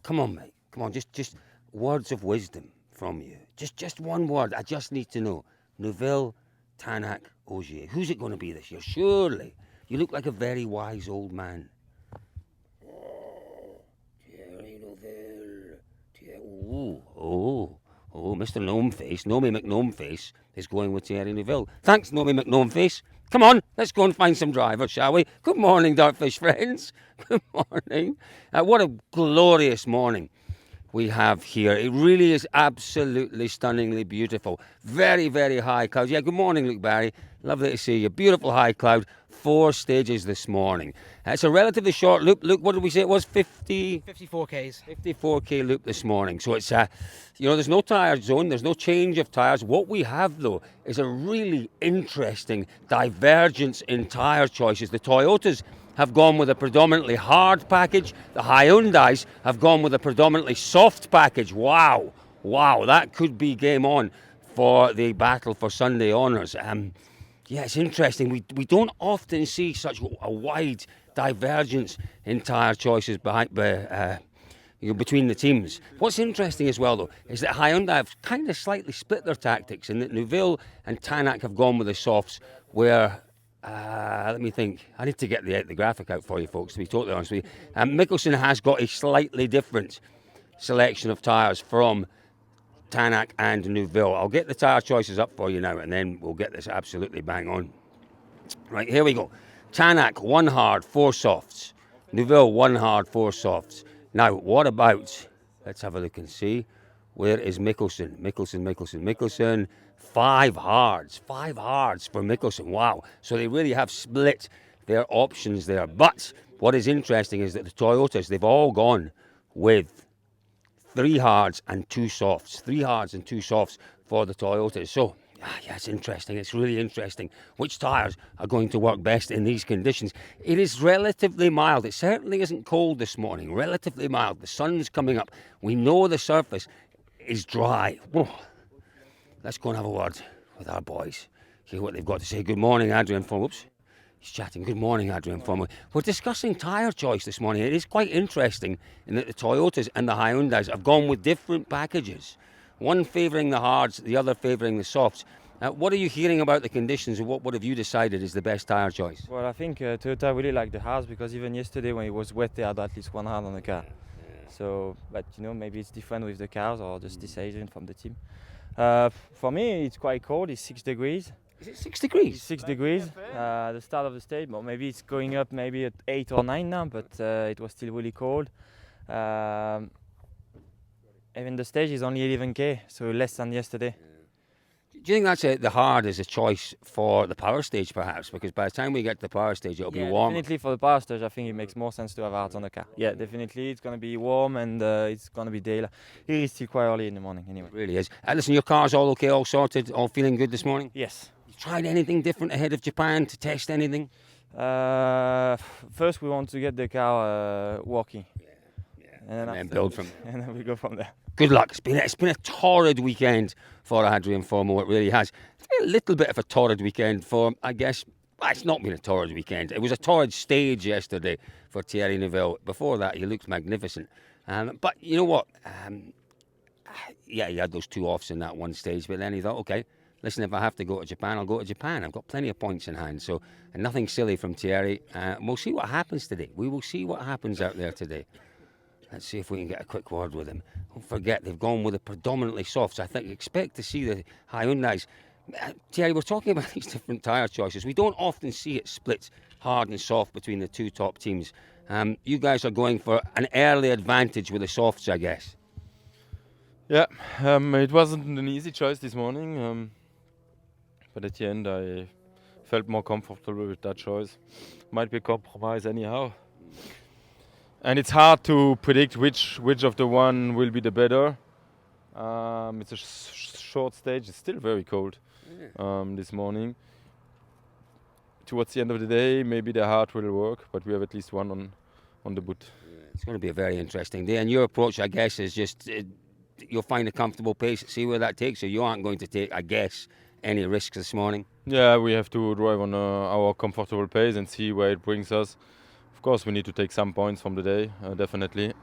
Come on, mate. Come on, just words of wisdom from you. Just one word. I just need to know. Neuville, Tanak, Ogier. Who's it going to be this year? Surely. You look like a very wise old man. Oh, Thierry Neuville. Oh, Mr. Gnomeface, Nomi McGnomeface, is going with Thierry Neuville. Thanks, Nomi McGnomeface. Come on, let's go and find some drivers, shall we? Good morning, Dartfish friends. Good morning. What a glorious morning we have here. It really is absolutely stunningly beautiful. Very, very high clouds. Yeah, good morning, Luke Barry. Lovely to see you. Beautiful high cloud. 4 stages this morning. It's a relatively short loop. Luke, what did we say it was? 54 Ks. 54k loop this morning. So it's, there's no tyre zone. There's no change of tyres. What we have, though, is a really interesting divergence in tyre choices. The Toyotas have gone with a predominantly hard package. The Hyundais have gone with a predominantly soft package. Wow, that could be game on for the battle for Sunday honours. Yeah, it's interesting. We don't often see such a wide divergence in tyre choices between the teams. What's interesting as well, though, is that Hyundai have kind of slightly split their tactics, in that Neuville and Tanak have gone with the softs, where let me think. I need to get the graphic out for you, folks, to be totally honest with you. Mikkelsen has got a slightly different selection of tyres from Tanak and Neuville. I'll get the tyre choices up for you now, and then we'll get this absolutely bang on. Right, here we go. Tanak, 1 hard, 4 softs. Neuville, 1 hard, 4 softs. Now, what about, let's have a look and see, where is Mikkelsen? Mikkelsen. 5 hards for Mikkelsen. Wow. So they really have split their options there. But what is interesting is that the Toyotas, they've all gone with 3 hards and 2 softs. 3 hards and 2 softs for the Toyotas. So, yeah, it's interesting. It's really interesting. Which tyres are going to work best in these conditions? It is relatively mild. It certainly isn't cold this morning. Relatively mild. The sun's coming up. We know the surface is dry. Whoa. Let's go and have a word with our boys. Hear what they've got to say. Good morning, Adrian. Oops. He's chatting. Good morning, Adrian. We're discussing tyre choice this morning. It is quite interesting in that the Toyotas and the Hyundais have gone with different packages. One favouring the hards, the other favouring the softs. What are you hearing about the conditions, and what have you decided is the best tyre choice? Well, I think Toyota really like the hards, because even yesterday when it was wet, they had at least 1 hard on the car. So, but maybe it's different with the cars, or just decision from the team. For me, it's quite cold. It's 6 degrees. Is it 6 degrees? It's 6 degrees. The start of the stage, but maybe it's going up maybe at 8 or 9 now, but it was still really cold. Even the stage is only 11k, so less than yesterday. Do you think that's the hard is a choice for the power stage, perhaps? Because by the time we get to the power stage, it'll be warm. Definitely for the power stage, I think it makes more sense to have hards on the car. Yeah, definitely. It's going to be warm, and it's going to be daylight. Here it's still quite early in the morning anyway. It really is. Listen, your car's all okay, all sorted, all feeling good this morning? Yes. You tried anything different ahead of Japan to test anything? First we want to get the car working. And then build from there. And then we go from there. Good luck. It's been a torrid weekend for Adrian Formo. It really has. It's been a little bit of a torrid weekend for, I guess. Well, it's not been a torrid weekend. It was a torrid stage yesterday for Thierry Neuville. Before that, he looked magnificent. But you know what? He had those 2 offs in that one stage. But then he thought, okay, listen, if I have to go to Japan, I'll go to Japan. I've got plenty of points in hand. So nothing silly from Thierry. We'll see what happens today. We will see what happens out there today. Let's see if we can get a quick word with him. Don't forget, they've gone with the predominantly softs. I think expect to see the Hyundais. Thierry, we're talking about these different tyre choices. We don't often see it split hard and soft between the 2 top teams. You guys are going for an early advantage with the softs, I guess. Yeah, it wasn't an easy choice this morning. But at the end, I felt more comfortable with that choice. Might be a compromise anyhow. And it's hard to predict which of the one will be the better. It's a short stage. It's still very cold this morning. Towards the end of the day, maybe the hard will work, but we have at least one on the boot. It's going to be a very interesting day. And your approach, I guess, is just you'll find a comfortable pace, see where that takes you. You aren't going to take, I guess, any risks this morning. Yeah, we have to drive on our comfortable pace and see where it brings us. Of course, we need to take some points from the day, definitely.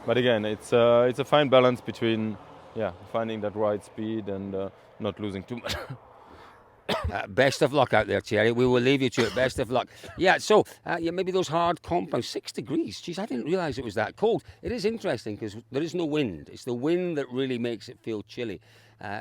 But again, it's a fine balance between finding that right speed and not losing too much. Best of luck out there, Thierry. We will leave you to it. Best of luck. Yeah, so maybe those hard compounds, 6 degrees. Geez, I didn't realise it was that cold. It is interesting because there is no wind. It's the wind that really makes it feel chilly.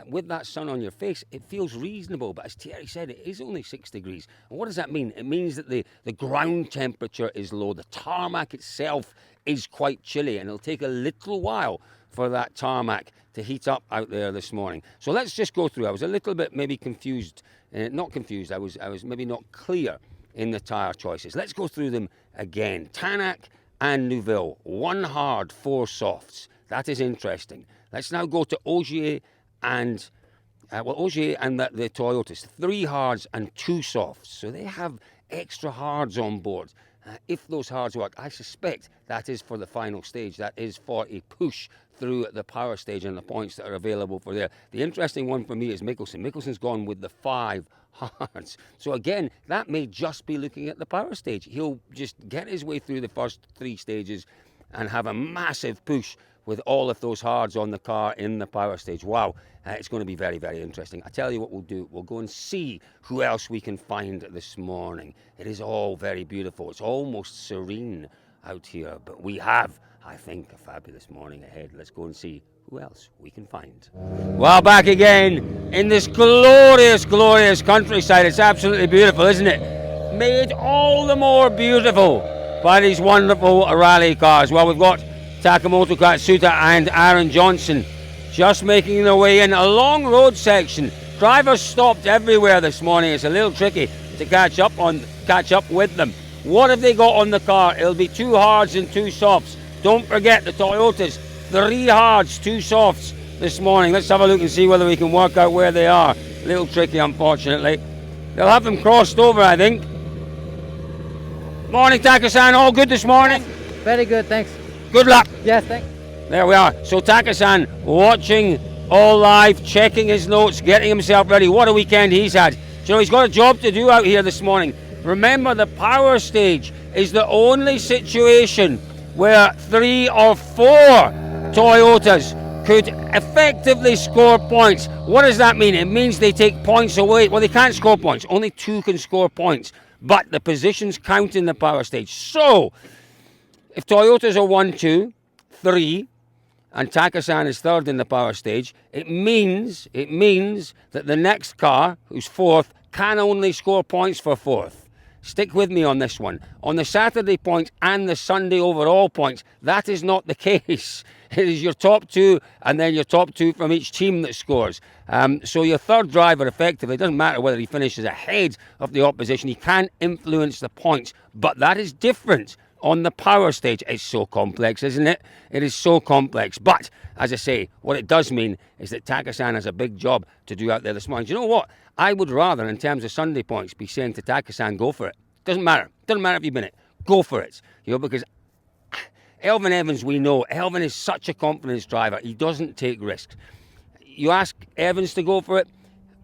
With that sun on your face, it feels reasonable. But as Thierry said, it is only 6 degrees. And what does that mean? It means that the ground temperature is low. The tarmac itself is quite chilly, and it'll take a little while for that tarmac to heat up out there this morning. So let's just go through. I was a little bit maybe confused. Not confused, I was maybe not clear in the tyre choices. Let's go through them again. Tanak and Neuville, 1 hard, 4 softs. That is interesting. Let's now go to Ogier and the Toyotas, 3 hards and 2 softs. So they have extra hards on board. If those hards work, I suspect that is for the final stage. That is for a push through the power stage and the points that are available for there. The interesting one for me is Mikkelsen. Mikkelsen's gone with the 5 hards. So again, that may just be looking at the power stage. He'll just get his way through the first 3 stages and have a massive push with all of those hards on the car in the power stage. Wow, it's going to be very, very interesting. I tell you what we'll do. We'll go and see who else we can find this morning. It is all very beautiful. It's almost serene out here, but we have, I think, a fabulous morning ahead. Let's go and see who else we can find. Well, back again in this glorious, glorious countryside. It's absolutely beautiful, isn't it? Made all the more beautiful by these wonderful rally cars. Well, we've got Takamoto Katsuta and Aaron Johnson just making their way in a long road section. Drivers stopped everywhere this morning. It's a little tricky to catch up with them. What have they got on the car? It'll be 2 hards and 2 softs. Don't forget the Toyotas, 3 hards, 2 softs this morning. Let's have a look and see whether we can work out where they are. A little tricky, unfortunately. They'll have them crossed over, I think. Morning, Taka-san. All good this morning? Very good, thanks. Good luck. Yes, thanks. There we are. So Taka-san watching all live, checking his notes, getting himself ready. What a weekend he's had. Do you know, he's got a job to do out here this morning. Remember, the power stage is the only situation where 3 or 4 Toyotas could effectively score points. What does that mean? It means they take points away. Well, they can't score points. Only 2 can score points. But the positions count in the power stage. So, if Toyotas are 1, 2, 3, and Taka-san is 3rd in the power stage, it means that the next car, who's 4th, can only score points for 4th. Stick with me on this one. On the Saturday points and the Sunday overall points, that is not the case. It is your top 2 and then your top 2 from each team that scores. So your 3rd driver, effectively, it doesn't matter whether he finishes ahead of the opposition, he can influence the points, but that is different on the power stage. It's so complex, isn't it? It is so complex. But, as I say, what it does mean is that Taka-san has a big job to do out there this morning. Do you know what? I would rather, in terms of Sunday points, be saying to Taka-san, go for it. Doesn't matter. Doesn't matter if you've been it. Go for it. You know, because Elfyn Evans, we know, Elfyn is such a confidence driver. He doesn't take risks. You ask Evans to go for it,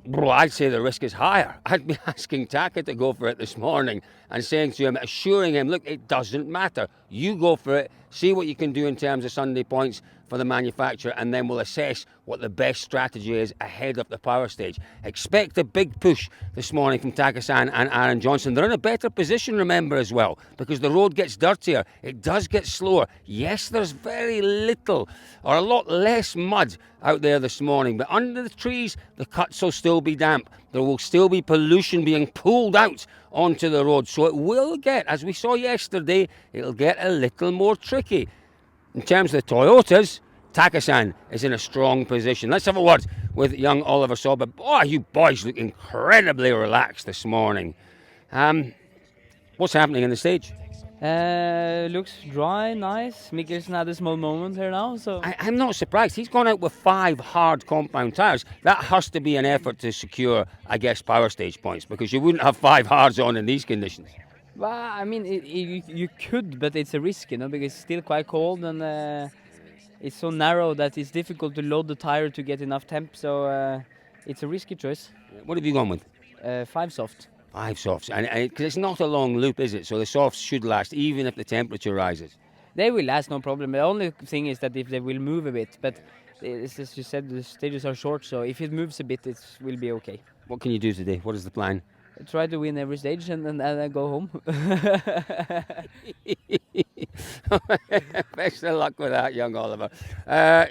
bro, I'd say the risk is higher. I'd be asking Taka to go for it this morning and saying to him, assuring him, look, it doesn't matter. You go for it, see what you can do in terms of Sunday points for the manufacturer, and then we'll assess what the best strategy is ahead of the power stage. Expect a big push this morning from Taka-san and Aaron Johnson. They're in a better position, remember, as well, because the road gets dirtier. It does get slower. Yes, there's very little or a lot less mud out there this morning, but under the trees, the cuts will still be damp. There will still be pollution being pulled out onto the road. So it will get, as we saw yesterday, it'll get a little more tricky. In terms of the Toyotas, Taka-san is in a strong position. Let's have a word with young Oliver Sauber. Boy, you boys look incredibly relaxed this morning. What's happening in the stage? Looks dry, nice. Mikkelsen had a small moment here now, so... I'm not surprised. He's gone out with 5 hard compound tyres. That has to be an effort to secure, I guess, power stage points, because you wouldn't have 5 hards on in these conditions. Well, I mean, you could, but it's a risk, you know, because it's still quite cold and it's so narrow that it's difficult to load the tire to get enough temp, so it's a risky choice. What have you gone with? 5 soft. 5 softs, and because it's not a long loop, is it? So the softs should last, even if the temperature rises. They will last, no problem. The only thing is that if they will move a bit, but as you said, the stages are short, so if it moves a bit, it will be okay. What can you do today? What is the plan? Try to win every stage and then go home. Best of luck with that, young Oliver.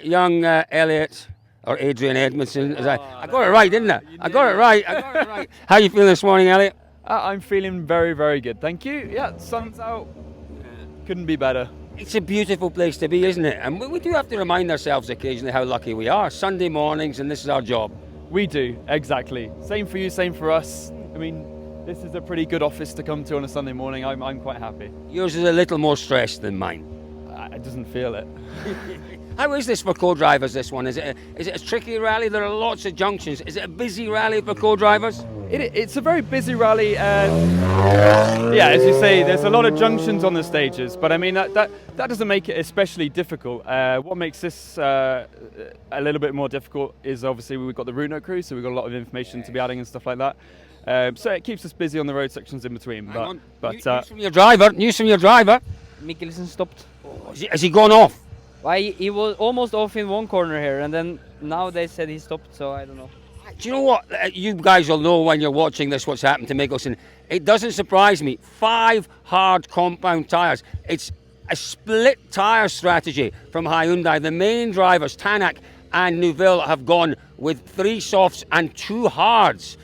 Young Elliot, or Adrian Edmondson. I got it right, didn't I? I got it right. How you feeling this morning, Elliot? I'm feeling very, very good. Thank you. Yeah, sun's out. Couldn't be better. It's a beautiful place to be, isn't it? And we do have to remind ourselves occasionally how lucky we are. Sunday mornings, and this is our job. We do, exactly. Same for you, same for us. I mean, this is a pretty good office to come to on a Sunday morning. I'm quite happy. Yours is a little more stressed than mine. It doesn't feel it. How is this for co-drivers, this one? Is it a tricky rally? There are lots of junctions. Is it a busy rally for co-drivers? It's a very busy rally. Yeah, as you say, there's a lot of junctions on the stages, but I mean, that doesn't make it especially difficult. What makes this a little bit more difficult is obviously we've got the route note crew, so we've got a lot of information to be adding and stuff like that. So it keeps us busy on the road sections in between. News from your driver. Mikkelsen stopped. Oh, has he gone off? Why he was almost off in one corner here, and then now they said he stopped, so I don't know. Do you know what? You guys will know when you're watching this what's happened to Mikkelsen. It doesn't surprise me. 5 hard compound tyres. It's a split tyre strategy from Hyundai. The main drivers, Tanak and Neuville, have gone with 3 softs and 2 hards.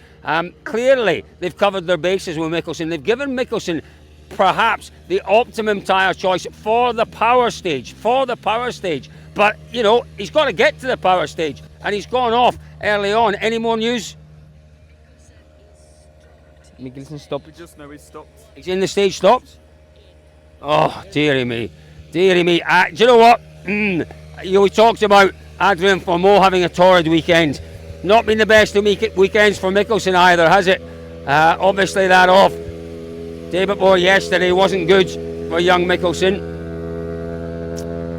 Clearly, they've covered their bases with Mikkelsen. They've given Mikkelsen perhaps the optimum tyre choice for the power stage. But, you know, he's got to get to the power stage, and he's gone off early on. Any more news? Mikkelsen stopped. We just know he stopped. He's in the stage stopped? Oh, dearie me. Do you know what? We talked about Adrian Fourmeau having a torrid weekend. Not been the best of weekends for Mikkelsen either, has it? Obviously that off. Day before yesterday wasn't good for young Mikkelsen.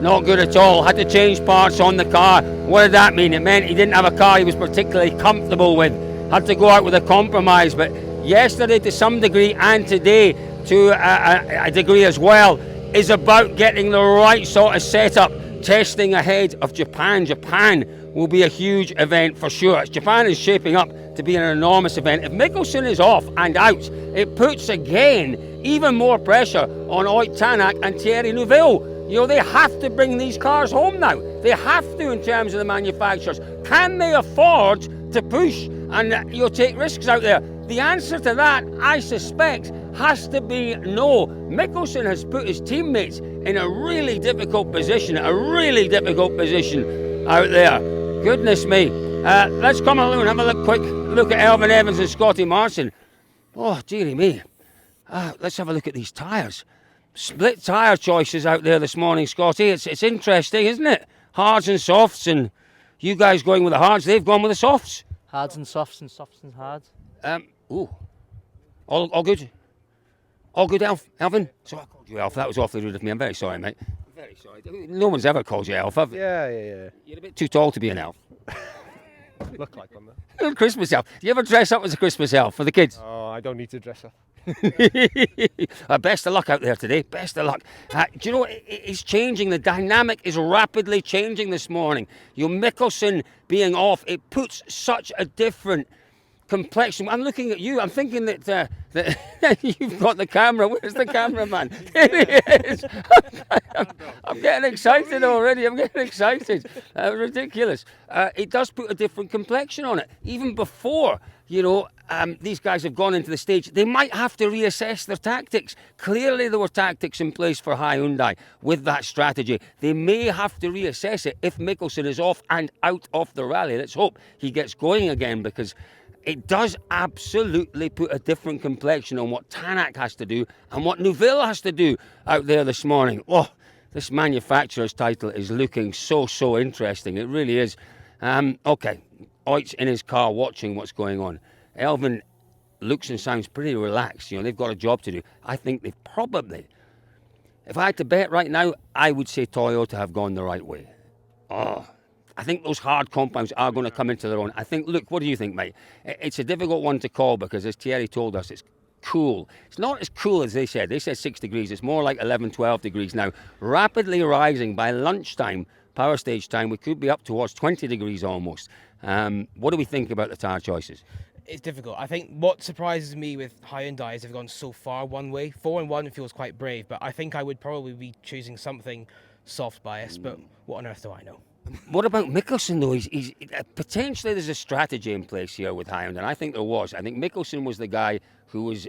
Not good at all. Had to change parts on the car. What did that mean? It meant he didn't have a car he was particularly comfortable with. Had to go out with a compromise. But yesterday to some degree, and today to a degree as well, is about getting the right sort of setup, testing ahead of Japan. Japan will be a huge event for sure. Japan is shaping up to be an enormous event. If Mikkelsen is off and out, it puts again even more pressure on Ott Tanak and Thierry Neuville. You know, they have to bring these cars home now. They have to in terms of the manufacturers. Can they afford to push and take risks out there? The answer to that, I suspect, has to be no. Mikkelsen has put his teammates in a really difficult position out there. Goodness me. Let's come along and have a quick look at Elvin Evans and Scotty Martin. Oh, dearie me. Let's have a look at these tyres. Split tyre choices out there this morning, Scotty. It's interesting, isn't it? Hards and softs, and you guys going with the hards, they've gone with the softs. Hards and softs and hards. All good? All good, Elvin? So I called you Elf. That was awfully rude of me. I'm very sorry, mate. I'm very sorry. No one's ever called you Elf, have you? Yeah. You're a bit too tall to be an elf. Look like one though. You're a Christmas elf. Do you ever dress up as a Christmas elf for the kids? Oh, I don't need to dress up. Best of luck out there today. Best of luck. Do you know what? It's changing. The dynamic is rapidly changing this morning. Mikkelsen being off, it puts such a different complexion. I'm looking at you. I'm thinking that you've got the camera. Where's the cameraman? There he is. I'm getting excited already. Ridiculous. It does put a different complexion on it. Even before, these guys have gone into the stage, they might have to reassess their tactics. Clearly there were tactics in place for Hyundai with that strategy. They may have to reassess it if Mikkelsen is off and out of the rally. Let's hope he gets going again, because it does absolutely put a different complexion on what Tanak has to do and what Neuville has to do out there this morning. Oh, this manufacturer's title is looking so interesting. It really is. Okay, Ott's in his car watching what's going on. Elvin looks and sounds pretty relaxed. They've got a job to do. I think they've probably, if I had to bet right now, I would say Toyota have gone the right way. I think those hard compounds are going to come into their own. I think, look, what do you think, mate? It's a difficult one to call because, as Thierry told us, it's cool. It's not as cool as they said. They said 6 degrees. It's more like 11, 12 degrees now. Rapidly rising by lunchtime, power stage time. We could be up towards 20 degrees almost. What do we think about the tyre choices? It's difficult. I think what surprises me with Hyundai is they've gone so far one way. 4-1 feels quite brave, but I think I would probably be choosing something soft bias. But what on earth do I know? What about Mikkelsen, though? He's potentially there's a strategy in place here with Hyundai, and I think there was. I think Mikkelsen was the guy who was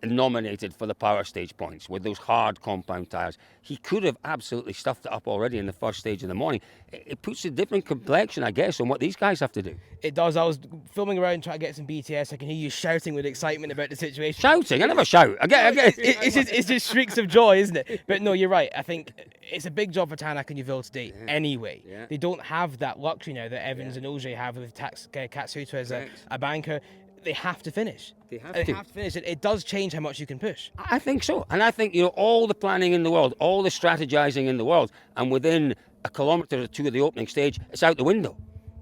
nominated for the power stage points with those hard compound tyres. He could have absolutely stuffed it up already in the first stage of the morning. It puts a different complexion, I guess, on what these guys have to do. It does. I was filming around trying to get some BTS. I can hear you shouting with excitement about the situation. Shouting? I never shout. I get. It's just shrieks of joy, isn't it? But no, you're right. I think it's a big job for Tanak and Neuville today anyway. Yeah. They don't have that luxury now that Evans and Ogier have with Katsuta as a banker. They have to finish. They have to finish. It does change how much you can push. I think so. And I think, all the planning in the world, all the strategizing in the world, and within a kilometre or two of the opening stage, it's out the window.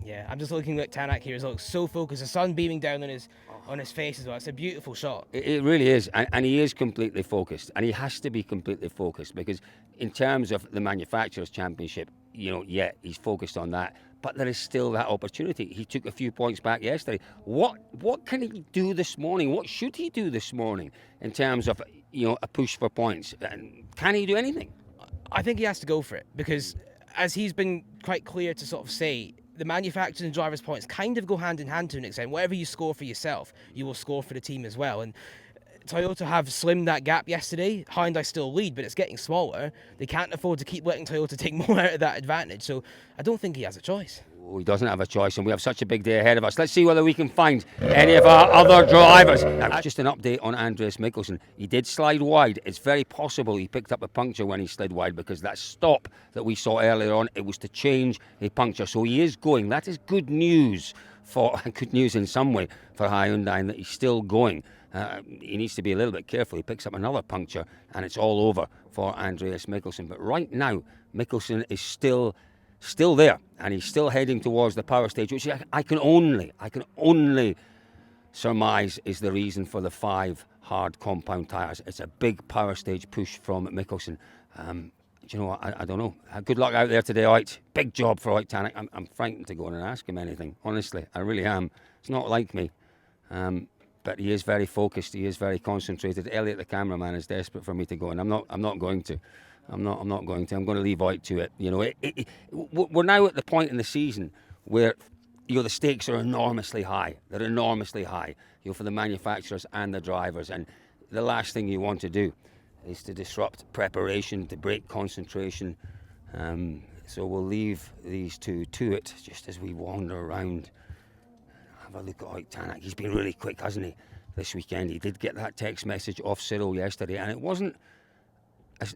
Yeah, I'm just looking at Tanak here. He looks so focused. The sun beaming down on his face as well. It's a beautiful shot. It really is. And he is completely focused. And he has to be completely focused because in terms of the Manufacturers' Championship, he's focused on that. But there is still that opportunity. He took a few points back yesterday. What can he do this morning? What should he do this morning in terms of, a push for points? And can he do anything? I think he has to go for it because, as he's been quite clear to sort of say, the manufacturers and drivers' points kind of go hand in hand to an extent. Whatever you score for yourself, you will score for the team as well. And Toyota have slimmed that gap yesterday. Hyundai still lead, but it's getting smaller. They can't afford to keep letting Toyota take more out of that advantage. So I don't think he has a choice. He doesn't have a choice, and we have such a big day ahead of us. Let's see whether we can find any of our other drivers. Now, just an update on Andreas Mikkelsen. He did slide wide. It's very possible he picked up a puncture when he slid wide because that stop that we saw earlier on, it was to change a puncture. So he is going. That is good news good news in some way for Hyundai, and that he's still going. He needs to be a little bit careful. He picks up another puncture, and it's all over for Andreas Mikkelsen. But right now, Mikkelsen is still there, and he's still heading towards the power stage, which I can only surmise is the reason for the 5 hard compound tyres. It's a big power stage push from Mikkelsen. Do you know what? I don't know. Good luck out there today, Oit. Big job for Oit Tanak. I'm frightened to go in and ask him anything. Honestly, I really am. It's not like me. But he is very focused. He is very concentrated. Elliot, the cameraman, is desperate for me to go, and I'm not going to. I'm not going to. I'm going to leave Oit to it. We're now at the point in the season where the stakes are enormously high. They're enormously high, for the manufacturers and the drivers. And the last thing you want to do is to disrupt preparation, to break concentration. So we'll leave these two to it just as we wander around. Have a look at Oit Tanak. He's been really quick, hasn't he, this weekend? He did get that text message off Cyril yesterday, and it wasn't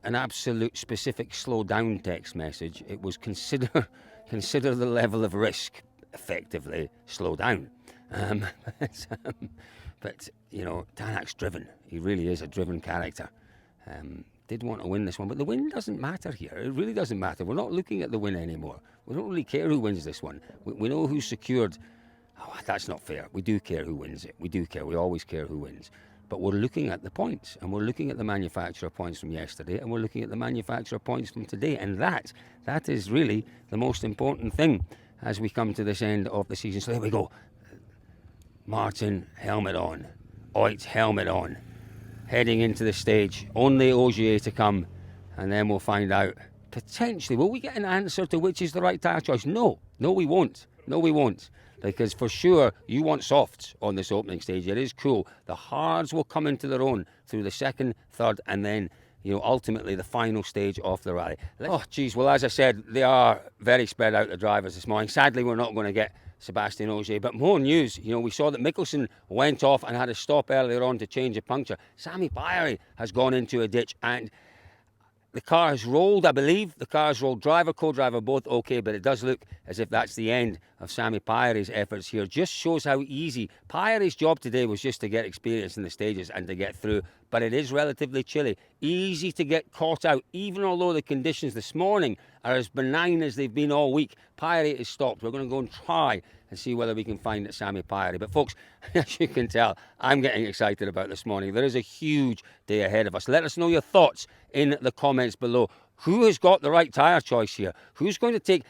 an absolute specific slow down text message. It was consider the level of risk, effectively slow down. But Tanak's driven. He really is a driven character. Did want to win this one, but the win doesn't matter here. It really doesn't matter. We're not looking at the win anymore. We don't really care who wins this one. We know who's secured. Oh, that's not fair. We do care who wins it. We do care. We always care who wins. But we're looking at the points, and we're looking at the manufacturer points from yesterday, and we're looking at the manufacturer points from today, and that is really the most important thing as we come to this end of the season. So there we go. Martin, helmet on. Oit, helmet on. Heading into the stage. Only Ogier to come, and then we'll find out. Potentially, will we get an answer to which is the right tyre choice? No, we won't. Because for sure, you want softs on this opening stage. It is cool. The hards will come into their own through the second, third, and then, ultimately the final stage of the rally. Well, as I said, they are very spread out, the drivers this morning. Sadly, we're not going to get Sebastian Ogier, but more news. We saw that Mikkelsen went off and had a stop earlier on to change a puncture. Sami Päivärinta has gone into a ditch, and the car has rolled, I believe. The car has rolled. Driver, co-driver, both okay, but it does look as if that's the end of Sami Päivärinta's efforts here. Just shows how easy. Päivärinta's job today was just to get experience in the stages and to get through. but it is relatively chilly. Easy to get caught out, even although the conditions this morning are as benign as they've been all week. Pyrie is stopped. We're going to go and try and see whether we can find Sami Pyrie. But folks, as you can tell, I'm getting excited about this morning. There is a huge day ahead of us. Let us know your thoughts in the comments below. Who has got the right tyre choice here? Who's going to take...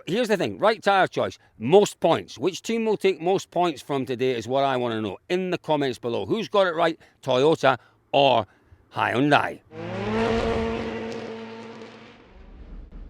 Here's the thing, right tyre choice, most points. Which team will take most points from today is what I want to know in the comments below. Who's got it right, Toyota or Hyundai?